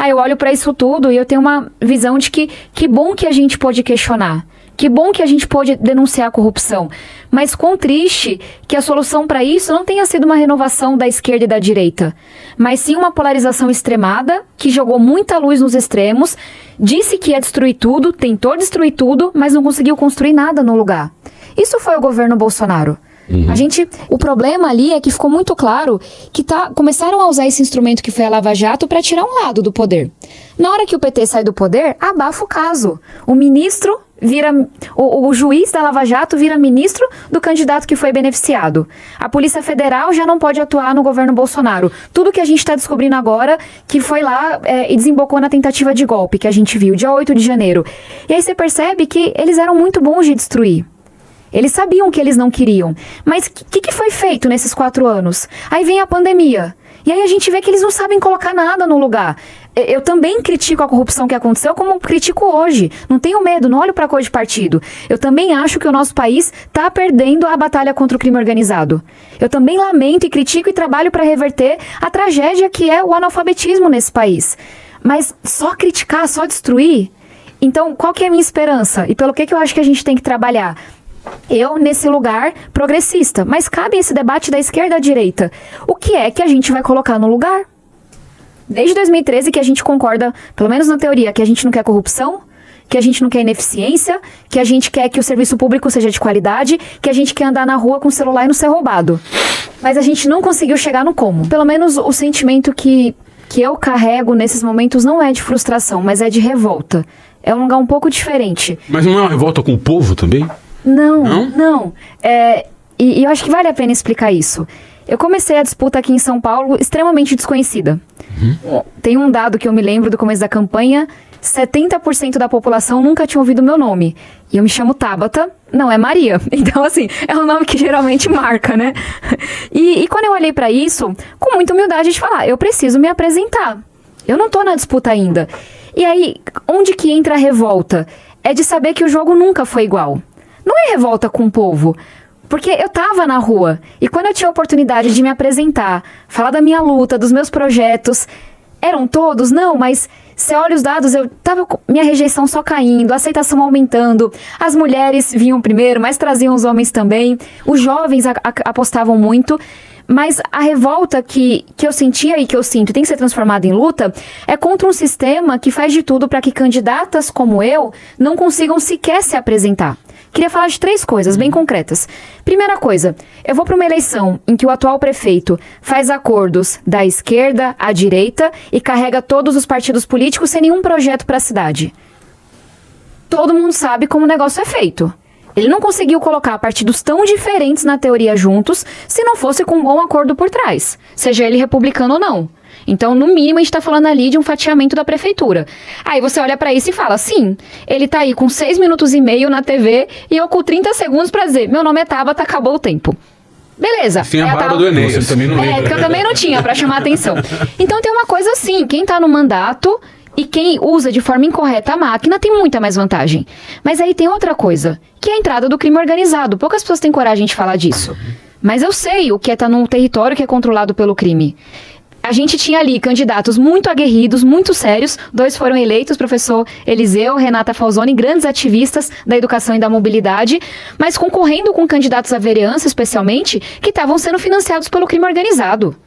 Eu olho para isso tudo e eu tenho uma visão de que bom que a gente pode questionar. Que bom que a gente pode denunciar a corrupção, mas quão triste que a solução para isso não tenha sido uma renovação da esquerda e da direita, mas sim uma polarização extremada que jogou muita luz nos extremos, disse que ia destruir tudo, tentou destruir tudo, mas não conseguiu construir nada no lugar. Isso foi o governo Bolsonaro. O problema ali é que ficou muito claro que começaram a usar esse instrumento que foi a Lava Jato para tirar um lado do poder. Na hora que o PT sai do poder, abafa o caso. O ministro o juiz da Lava Jato vira ministro do candidato que foi beneficiado. A Polícia Federal já não pode atuar no governo Bolsonaro. Tudo que a gente está descobrindo agora, que foi lá e desembocou na tentativa de golpe que a gente viu, dia 8 de janeiro. E aí você percebe que eles eram muito bons de destruir. Eles sabiam que eles não queriam. Mas o que foi feito nesses 4 anos? Aí vem a pandemia. E aí a gente vê que eles não sabem colocar nada no lugar. Eu também critico a corrupção que aconteceu, como critico hoje. Não tenho medo, não olho para a cor de partido. Eu também acho que o nosso país está perdendo a batalha contra o crime organizado. Eu também lamento e critico e trabalho para reverter a tragédia que é o analfabetismo nesse país. Mas só criticar, só destruir? Então, qual que é a minha esperança? E pelo que eu acho que a gente tem que trabalhar? Eu, nesse lugar progressista, mas cabe esse debate da esquerda à direita. O que é que a gente vai colocar no lugar? Desde 2013 que a gente concorda, pelo menos na teoria, que a gente não quer corrupção, que a gente não quer ineficiência, que a gente quer que o serviço público seja de qualidade, que a gente quer andar na rua com o celular e não ser roubado. Mas a gente não conseguiu chegar no como. Pelo menos o sentimento que eu carrego nesses momentos não é de frustração, mas é de revolta. É um lugar um pouco diferente. Mas não é uma revolta com o povo também? Não. E eu acho que vale a pena explicar isso. Eu comecei a disputa aqui em São Paulo extremamente desconhecida. Tem um dado que eu me lembro do começo da campanha: 70% da população nunca tinha ouvido meu nome. E eu me chamo Tabata, não é Maria. Então, assim, é um nome que geralmente marca, né? E quando eu olhei pra isso, com muita humildade de falar, eu preciso me apresentar. Eu não tô na disputa ainda. E aí, onde que entra a revolta? É de saber que o jogo nunca foi igual. Não é revolta com o povo, porque eu tava na rua, e quando eu tinha a oportunidade de me apresentar, falar da minha luta, dos meus projetos, eram todos? Não, mas você olha os dados, eu tava com minha rejeição só caindo, a aceitação aumentando, as mulheres vinham primeiro, mas traziam os homens também, os jovens apostavam muito. Mas a revolta que eu sentia e que eu sinto e tem que ser transformada em luta é contra um sistema que faz de tudo para que candidatas como eu não consigam sequer se apresentar. Queria falar de 3 coisas bem concretas. Primeira coisa, eu vou para uma eleição em que o atual prefeito faz acordos da esquerda à direita e carrega todos os partidos políticos sem nenhum projeto para a cidade. Todo mundo sabe como o negócio é feito. Ele não conseguiu colocar partidos tão diferentes na teoria juntos se não fosse com um bom acordo por trás, seja ele republicano ou não. Então, no mínimo, a gente está falando ali de um fatiamento da prefeitura. Aí você olha para isso e fala, sim, ele tá aí com 6 minutos e meio na TV e eu com 30 segundos para dizer, meu nome é Tabata, acabou o tempo. Beleza. Sem a barba do Enem, você também não lembra. Porque eu também não tinha, para chamar a atenção. Então tem uma coisa assim, quem tá no mandato e quem usa de forma incorreta a máquina tem muita mais vantagem. Mas aí tem outra coisa, que é a entrada do crime organizado. Poucas pessoas têm coragem de falar disso. Mas eu sei o que é estar num território que é controlado pelo crime. A gente tinha ali candidatos muito aguerridos, muito sérios. 2 foram eleitos, professor Eliseu, Renata Falzoni, grandes ativistas da educação e da mobilidade, mas concorrendo com candidatos à vereança, especialmente, que estavam sendo financiados pelo crime organizado.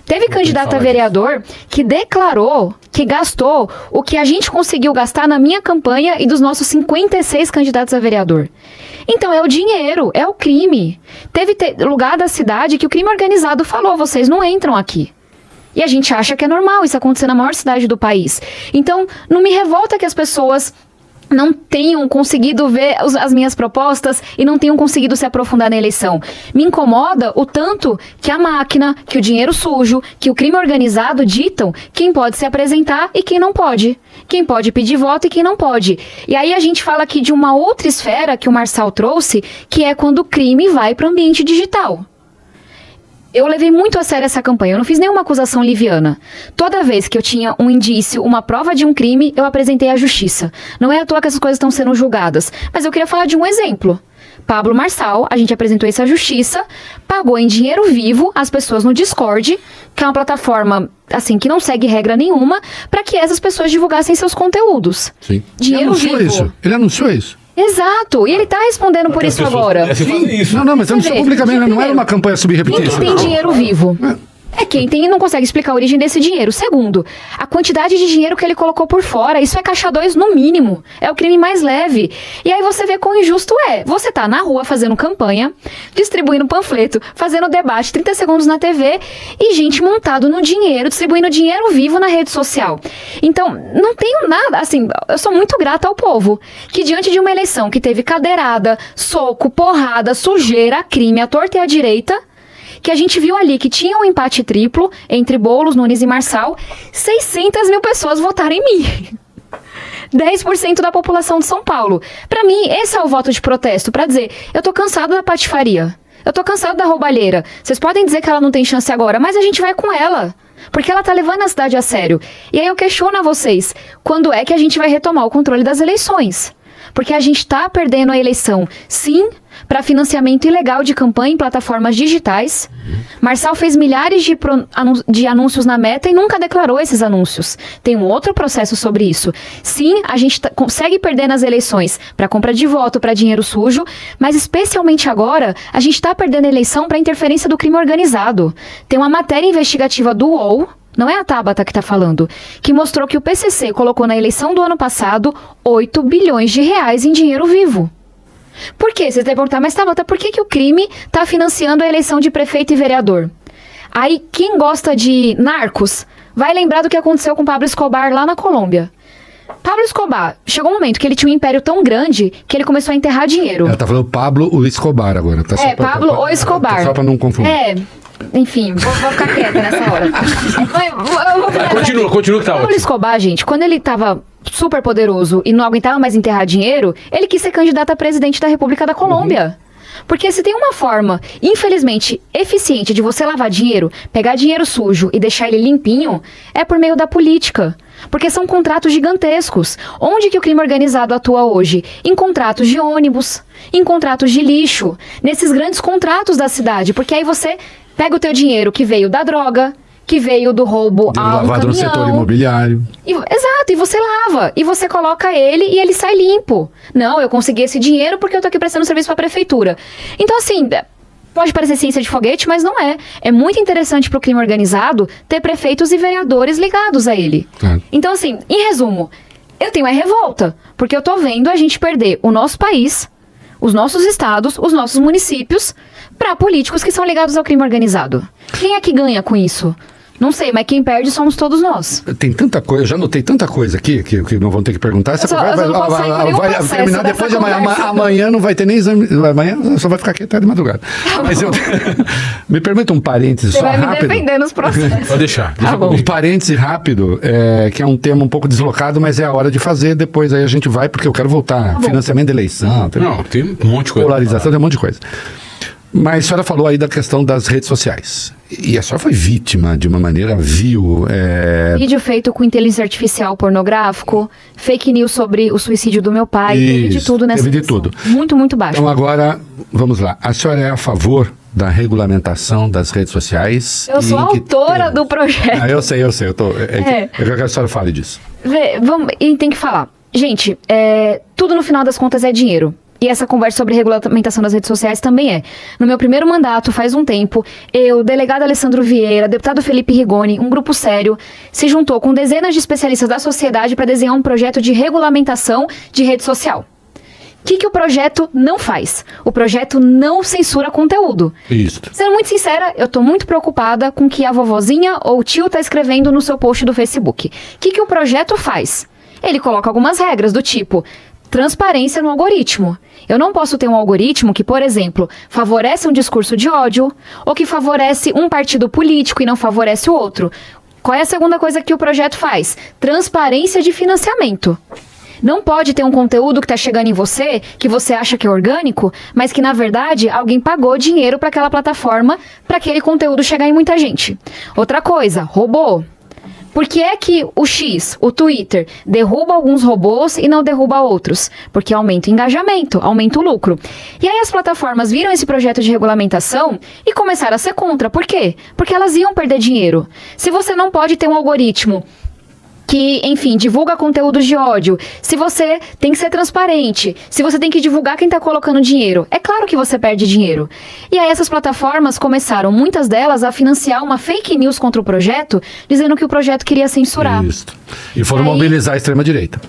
Teve candidato a vereador que declarou que gastou o que a gente conseguiu gastar na minha campanha e dos nossos 56 candidatos a vereador. Então é o dinheiro, é o crime. Teve lugar da cidade que o crime organizado falou, vocês não entram aqui. E a gente acha que é normal isso acontecer na maior cidade do país. Então, não me revolta que as pessoas não tenham conseguido ver as minhas propostas e não tenham conseguido se aprofundar na eleição. Me incomoda o tanto que a máquina, que o dinheiro sujo, que o crime organizado ditam quem pode se apresentar e quem não pode. Quem pode pedir voto e quem não pode. E aí a gente fala aqui de uma outra esfera que o Marçal trouxe, que é quando o crime vai para o ambiente digital. Eu levei muito a sério essa campanha, eu não fiz nenhuma acusação liviana. Toda vez que eu tinha um indício, uma prova de um crime, eu apresentei à justiça. Não é à toa que essas coisas estão sendo julgadas. Mas eu queria falar de um exemplo. Pablo Marçal, a gente apresentou isso à justiça, pagou em dinheiro vivo as pessoas no Discord, que é uma plataforma, assim, que não segue regra nenhuma, para que essas pessoas divulgassem seus conteúdos. Sim. Dinheiro vivo. Ele anunciou isso. Exato, e ele tá respondendo por isso agora. Não, mas anunciou publicamente, não era uma campanha subrepetista. Quem tem dinheiro vivo? É quem tem e não consegue explicar a origem desse dinheiro. Segundo, a quantidade de dinheiro que ele colocou por fora, isso é caixa 2 no mínimo. É o crime mais leve. E aí você vê quão injusto é. Você tá na rua fazendo campanha, distribuindo panfleto, fazendo debate, 30 segundos na TV, e gente montado no dinheiro, distribuindo dinheiro vivo na rede social. Então, não tenho nada, assim, eu sou muito grata ao povo, que diante de uma eleição que teve cadeirada, soco, porrada, sujeira, crime, à torta e à direita, que a gente viu ali que tinha um empate triplo entre Boulos, Nunes e Marçal, 600 mil pessoas votaram em mim. 10% da população de São Paulo. Pra mim, esse é o voto de protesto, pra dizer, eu tô cansado da patifaria, eu tô cansado da roubalheira. Vocês podem dizer que ela não tem chance agora, mas a gente vai com ela. Porque ela tá levando a cidade a sério. E aí eu questiono a vocês, quando é que a gente vai retomar o controle das eleições? Porque a gente tá perdendo a eleição, sim, para financiamento ilegal de campanha em plataformas digitais. Marçal fez milhares de anúncios na Meta e nunca declarou esses anúncios. Tem um outro processo sobre isso. Sim, a gente consegue perder nas eleições para compra de voto, para dinheiro sujo, mas especialmente agora, a gente está perdendo a eleição para interferência do crime organizado. Tem uma matéria investigativa do UOL, não é a Tabata que está falando, que mostrou que o PCC colocou na eleição do ano passado 8 bilhões de reais em dinheiro vivo. Por quê? Vocês devem perguntar, mas Tabata, por que o crime está financiando a eleição de prefeito e vereador? Aí, quem gosta de narcos vai lembrar do que aconteceu com Pablo Escobar lá na Colômbia. Pablo Escobar, chegou um momento que ele tinha um império tão grande que ele começou a enterrar dinheiro. Ela tá falando Pablo o Escobar agora. Tá Pablo o Escobar. Só para não confundir. Enfim, vou ficar quieta nessa hora. Continua que tá ótimo. Pablo Escobar, gente, quando ele tava super poderoso e não aguentava mais enterrar dinheiro, ele quis ser candidato a presidente da República da Colômbia. Porque se tem uma forma, infelizmente, eficiente de você lavar dinheiro, pegar dinheiro sujo e deixar ele limpinho, é por meio da política. Porque são contratos gigantescos. Onde que o crime organizado atua hoje? Em contratos de ônibus, em contratos de lixo, nesses grandes contratos da cidade. Porque aí você pega o teu dinheiro que veio da droga, que veio do roubo a um lavado no setor imobiliário. Exato, e você lava, e você coloca ele e ele sai limpo. Não, eu consegui esse dinheiro porque eu tô aqui prestando serviço pra prefeitura. Então, assim, pode parecer ciência de foguete, mas não é. É muito interessante pro crime organizado ter prefeitos e vereadores ligados a ele. Claro. Então, assim, em resumo, eu tenho a revolta, porque eu tô vendo a gente perder o nosso país, os nossos estados, os nossos municípios, para políticos que são ligados ao crime organizado. Quem é que ganha com isso? Não sei, mas quem perde somos todos nós. Tem tanta coisa, eu já anotei tanta coisa aqui que não vão ter que perguntar. Essa vai terminar depois de amanhã. Amanhã não vai ter nem exame. Amanhã só vai ficar aqui até de madrugada. Mas me permita um parêntese só rápido. Você vai me defender nos processos. Pode deixar. Um parêntese rápido, que é um tema um pouco deslocado, mas é a hora de fazer. Depois aí a gente vai, porque eu quero voltar. Financiamento de eleição. Tem um monte de coisa. Polarização, tem um monte de coisa. Mas a senhora falou aí da questão das redes sociais. E a senhora foi vítima de uma maneira vil. Vídeo feito com inteligência artificial pornográfico, fake news sobre o suicídio do meu pai, teve de tudo nessa teve de tudo. Muito, muito baixo. Então agora, vamos lá. A senhora é a favor da regulamentação das redes sociais? Eu sou a autora do projeto. Eu sei. Eu quero que a senhora fale disso. E tem que falar. Gente, tudo no final das contas é dinheiro. E essa conversa sobre regulamentação das redes sociais também é. No meu primeiro mandato, faz um tempo, eu, delegado Alessandro Vieira, deputado Felipe Rigoni, um grupo sério, se juntou com dezenas de especialistas da sociedade para desenhar um projeto de regulamentação de rede social. O que o projeto não faz? O projeto não censura conteúdo. Isso. Sendo muito sincera, eu tô muito preocupada com o que a vovozinha ou o tio tá escrevendo no seu post do Facebook. O que o projeto faz? Ele coloca algumas regras do tipo transparência no algoritmo. Eu não posso ter um algoritmo que, por exemplo, favorece um discurso de ódio ou que favorece um partido político e não favorece o outro. Qual é a segunda coisa que o projeto faz? Transparência de financiamento. Não pode ter um conteúdo que está chegando em você, que você acha que é orgânico, mas que, na verdade, alguém pagou dinheiro para aquela plataforma para aquele conteúdo chegar em muita gente. Outra coisa, robô. Por que é que o X, o Twitter, derruba alguns robôs e não derruba outros? Porque aumenta o engajamento, aumenta o lucro. E aí as plataformas viram esse projeto de regulamentação e começaram a ser contra. Por quê? Porque elas iam perder dinheiro. Se você não pode ter um algoritmo que, enfim, divulga conteúdos de ódio, se você tem que ser transparente, se você tem que divulgar quem está colocando dinheiro, é claro que você perde dinheiro. E aí essas plataformas começaram, muitas delas, a financiar uma fake news contra o projeto, dizendo que o projeto queria censurar. Isso. E foram mobilizar a extrema-direita.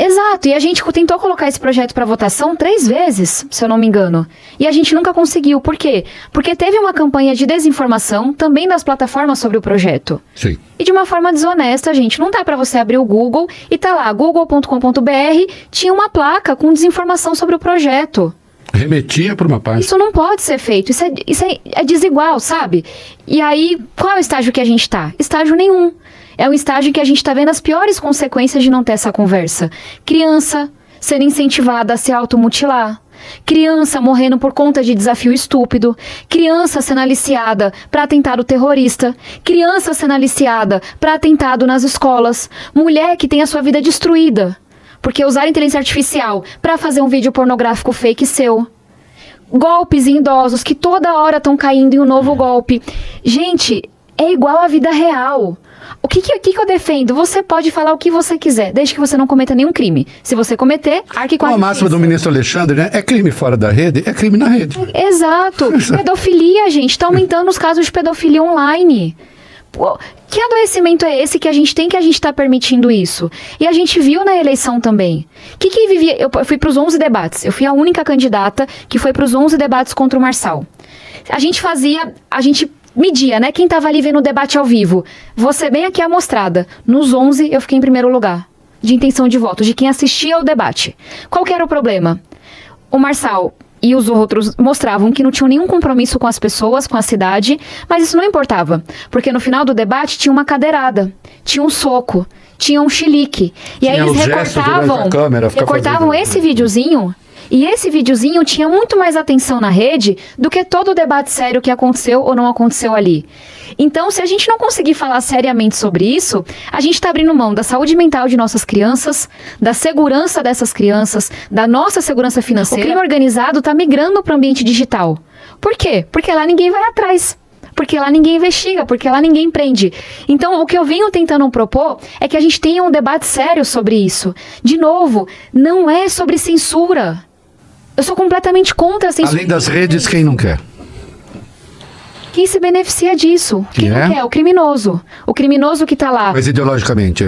Exato, e a gente tentou colocar esse projeto para votação 3 vezes, se eu não me engano. E a gente nunca conseguiu. Por quê? Porque teve uma campanha de desinformação também das plataformas sobre o projeto. Sim. E de uma forma desonesta, gente. Não dá para você abrir o Google e tá lá, google.com.br, tinha uma placa com desinformação sobre o projeto. Remetia para uma página. Isso não pode ser feito, isso é desigual, sabe? E aí, qual é o estágio que a gente tá? Estágio nenhum. É um estágio em que a gente está vendo as piores consequências de não ter essa conversa. Criança sendo incentivada a se automutilar. Criança morrendo por conta de desafio estúpido. Criança sendo aliciada para atentado terrorista. Criança sendo aliciada para atentado nas escolas. Mulher que tem a sua vida destruída porque usar inteligência artificial para fazer um vídeo pornográfico fake seu. Golpes em idosos que toda hora estão caindo em um novo golpe. Gente, é igual à vida real. O que eu defendo? Você pode falar o que você quiser, desde que você não cometa nenhum crime. Se você cometer, arque com a justiça. A máxima do ministro Alexandre, né? É crime fora da rede, é crime na rede. Exato. Pedofilia, gente. Está aumentando os casos de pedofilia online. Pô, que adoecimento é esse que a gente tem, que a gente está permitindo isso? E a gente viu na eleição também. Que vivia... Eu fui para os 11 debates. Eu fui a única candidata que foi para os 11 debates contra o Marçal. A gente media, né? Quem estava ali vendo o debate ao vivo. Você bem aqui amostrada. Nos 11, eu fiquei em primeiro lugar. De intenção de voto, de quem assistia ao debate. Qual que era o problema? O Marçal e os outros mostravam que não tinham nenhum compromisso com as pessoas, com a cidade, mas isso não importava. Porque no final do debate tinha uma cadeirada, tinha um soco, tinha um chilique. E aí eles recortavam esse videozinho. E esse videozinho tinha muito mais atenção na rede do que todo o debate sério que aconteceu ou não aconteceu ali. Então, se a gente não conseguir falar seriamente sobre isso, a gente está abrindo mão da saúde mental de nossas crianças, da segurança dessas crianças, da nossa segurança financeira. O crime organizado está migrando para o ambiente digital. Por quê? Porque lá ninguém vai atrás. Porque lá ninguém investiga, porque lá ninguém prende. Então, o que eu venho tentando propor é que a gente tenha um debate sério sobre isso. De novo, não é sobre censura. Eu sou completamente contra a censura. Além das redes, quem não quer? Quem se beneficia disso? Quem não quer? O criminoso. O criminoso que está lá. Mas ideologicamente?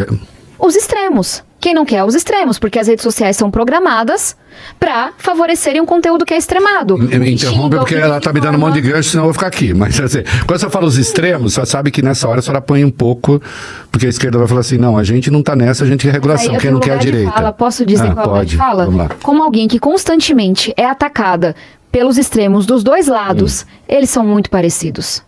Os extremos. Quem não quer os extremos? Porque as redes sociais são programadas para favorecerem um conteúdo que é extremado. Me interrompe porque ela está me dando um monte de gancho, senão eu vou ficar aqui. Mas assim, quando você fala os extremos, você sabe que nessa hora a senhora põe um pouco, porque a esquerda vai falar assim, não, a gente não está nessa, a gente quer regulação, quem não quer a direita. Posso dizer qual é a fala? Vamos lá. Como alguém que constantemente é atacada pelos extremos dos dois lados, eles são muito parecidos.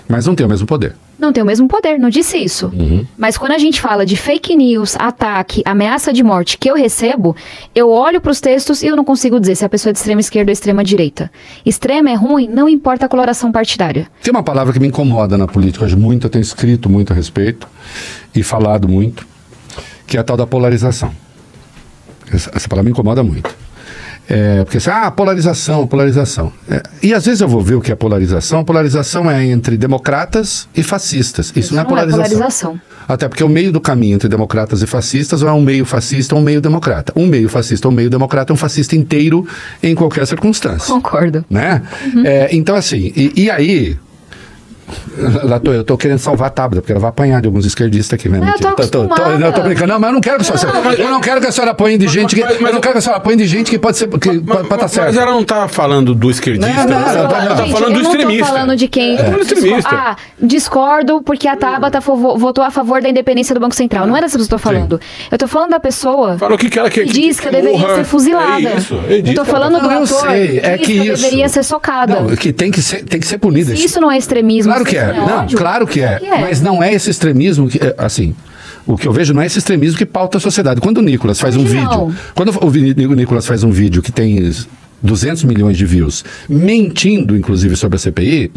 Mas não tem o mesmo poder. Não tem o mesmo poder, não disse isso. Mas quando a gente fala de fake news, ataque, ameaça de morte que eu recebo, eu olho para os textos e eu não consigo dizer se a pessoa é de extrema esquerda ou extrema direita. Extrema é ruim, não importa a coloração partidária. Tem uma palavra que me incomoda na política hoje muito, eu tenho escrito muito a respeito e falado muito, que é a tal da polarização. Essa palavra me incomoda muito. Porque assim, polarização. E às vezes eu vou ver o que é polarização. Polarização é entre democratas e fascistas. Isso não é polarização. Até porque o meio do caminho entre democratas e fascistas ou é um meio fascista ou um meio democrata. Um meio fascista ou um meio democrata é um fascista inteiro em qualquer circunstância. Concordo. Né? Então assim, e aí... Eu tô querendo salvar a Tabata, porque ela vai apanhar de alguns esquerdistas aqui mesmo. Eu tô brincando. Não, mas eu não quero que a senhora apanhe de gente que... Eu não quero que a senhora apanhe de gente que pode ser... pode estar certo. Mas ela não tá falando do esquerdista. Ela tá falando do extremista. Eu não tô falando de quem... Discordo porque a Tabata votou a favor da independência do Banco Central. Não é dessa que eu estou falando. Eu tô falando da pessoa que diz que eu deveria ser fuzilada. Eu tô falando do ator que eu deveria ser socada. Que tem que ser punida. Isso não é extremismo. Claro que é. Não, claro que é. Mas não é esse extremismo que, assim, o que eu vejo não é esse extremismo que pauta a sociedade. Quando o Nicolas faz um vídeo, quando o Nicolas faz um vídeo que tem 200 milhões de views, mentindo, inclusive, sobre a CPI,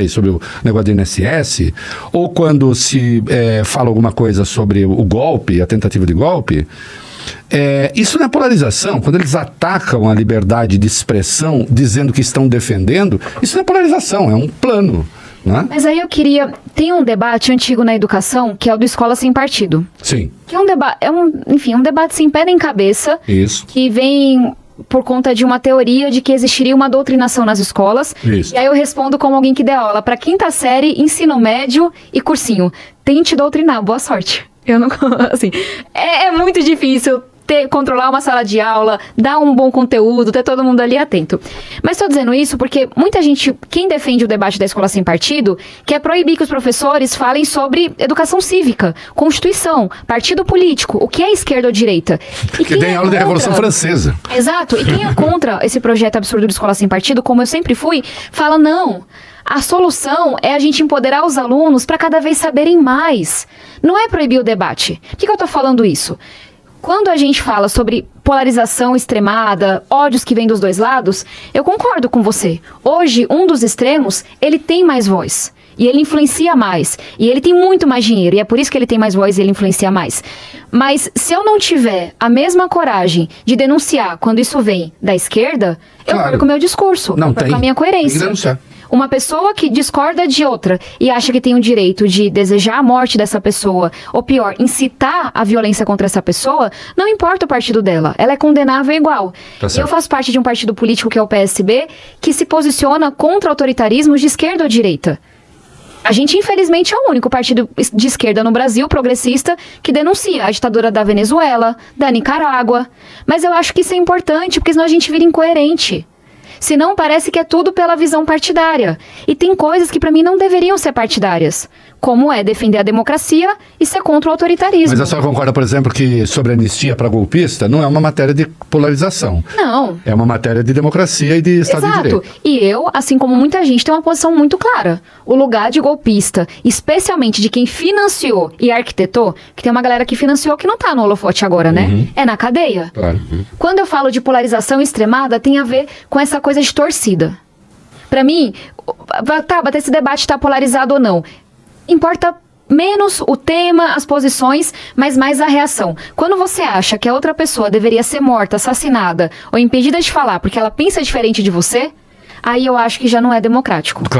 sobre o negócio do INSS, ou quando se fala alguma coisa sobre o golpe, a tentativa de golpe, isso não é polarização. Quando eles atacam a liberdade de expressão, dizendo que estão defendendo, isso não é polarização, é um plano. Né? Mas aí eu queria... Tem um debate antigo na educação, que é o do Escola Sem Partido. Sim. Que é um debate... um debate sem pé nem cabeça. Isso. Que vem... por conta de uma teoria de que existiria uma doutrinação nas escolas. Isso. E aí eu respondo como alguém que dê aula para quinta série, ensino médio e cursinho. Tente doutrinar, boa sorte. Eu não... Assim, é muito difícil controlar uma sala de aula, dar um bom conteúdo, ter todo mundo ali atento. Mas estou dizendo isso porque muita gente, quem defende o debate da escola sem partido, quer proibir que os professores falem sobre educação cívica, Constituição, partido político, o que é esquerda ou direita. E que tem aula da Revolução Francesa. Exato. E quem é contra esse projeto absurdo de escola sem partido, como eu sempre fui, fala não. A solução é a gente empoderar os alunos para cada vez saberem mais. Não é proibir o debate. Por que eu estou falando isso? Quando a gente fala sobre polarização extremada, ódios que vêm dos dois lados, eu concordo com você. Hoje, um dos extremos, ele tem mais voz. E ele influencia mais. E ele tem muito mais dinheiro. E é por isso que ele tem mais voz e ele influencia mais. Mas se eu não tiver a mesma coragem de denunciar quando isso vem da esquerda, eu perco o meu discurso. Não, eu perco a minha coerência. Tem que denunciar. Uma pessoa que discorda de outra e acha que tem o direito de desejar a morte dessa pessoa, ou pior, incitar a violência contra essa pessoa, não importa o partido dela, ela é condenável igual. Tá certo. Eu faço parte de um partido político que é o PSB, que se posiciona contra autoritarismos de esquerda ou direita. A gente, infelizmente, é o único partido de esquerda no Brasil, progressista, que denuncia a ditadura da Venezuela, da Nicarágua. Mas eu acho que isso é importante, porque senão a gente vira incoerente. Senão parece que é tudo pela visão partidária. E tem coisas que para mim não deveriam ser partidárias. Como é defender a democracia e ser contra o autoritarismo. Mas a senhora concorda, por exemplo, que sobre a anistia para golpista não é uma matéria de polarização. Não. É uma matéria de democracia e de Estado de Direito. E eu, assim como muita gente, tenho uma posição muito clara. O lugar de golpista, especialmente de quem financiou e arquitetou, que tem uma galera que financiou que não tá no holofote agora, né? É na cadeia. Claro. Quando eu falo de polarização extremada, tem a ver com essa coisa de torcida. Pra mim, esse debate tá polarizado ou não. Importa menos o tema, as posições, mas mais a reação. Quando você acha que a outra pessoa deveria ser morta, assassinada ou impedida de falar porque ela pensa diferente de você, aí eu acho que já não é democrático. Claro.